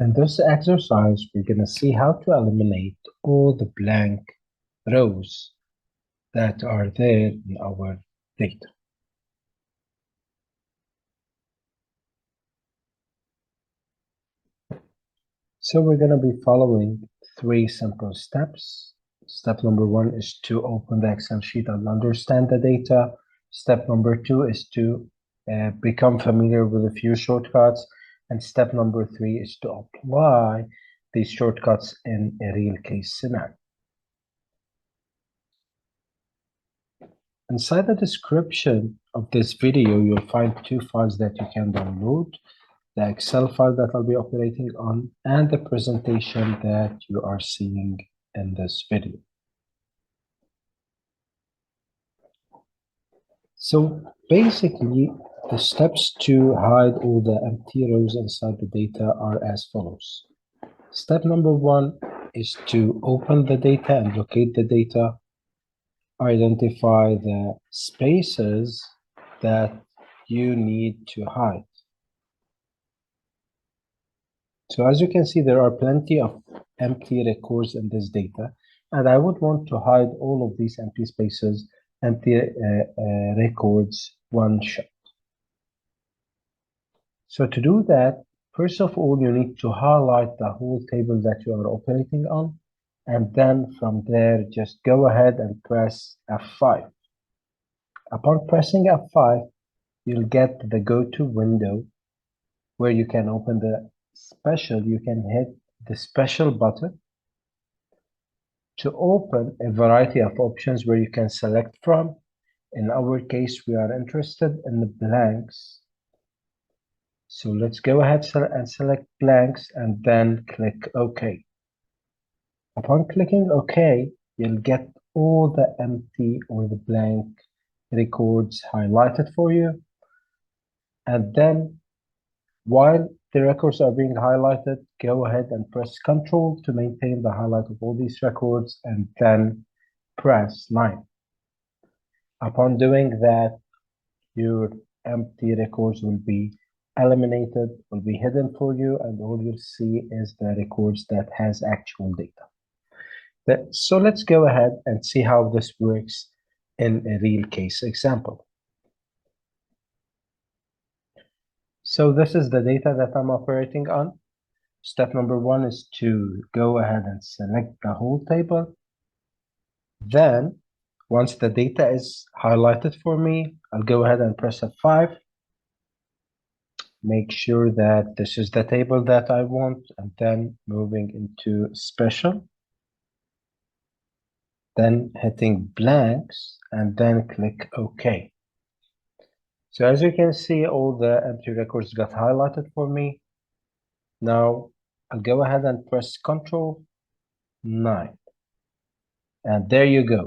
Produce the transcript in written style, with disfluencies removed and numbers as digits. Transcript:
In this exercise, we're going to see how to eliminate all the blank rows that are there in our data. So we're going to be following 3 simple steps. Step number 1 is to open the Excel sheet and understand the data. Step number 2 is to become familiar with a few shortcuts. And step number 3 is to apply these shortcuts in a real case scenario. Inside the description of this video, you'll find 2 files that you can download, the Excel file that I'll be operating on, and the presentation that you are seeing in this video. So basically, the steps to hide all the empty rows inside the data are as follows. Step number 1 is to open the data and locate the data. Identify the spaces that you need to hide. So as you can see, there are plenty of empty records in this data, and I would want to hide all of these empty spaces, empty records, one shot. So to do that, first of all, you need to highlight the whole table that you are operating on, and then from there, just go ahead and press F5. Upon pressing F5, you'll get the go-to window where you can open the special. You can hit the special button to open a variety of options where you can select from. In our case, we are interested in the blanks. So let's go ahead and select blanks and then click OK. Upon clicking OK, you'll get all the empty or the blank records highlighted for you. And then while the records are being highlighted, go ahead and press Ctrl to maintain the highlight of all these records and then press 9. Upon doing that, your empty records will be eliminated, will be hidden for you, and all you'll see is the records that has actual data. So let's go ahead and see how this works in a real case example. So this is the data that I'm operating on. Step number 1 is to go ahead and select the whole table. Then, once the data is highlighted for me, I'll go ahead and press F5. Make sure that this is the table that I want, and then moving into special. Then hitting blanks, and then click OK. So as you can see, all the empty records got highlighted for me. Now, I'll go ahead and press Ctrl 9. And there you go.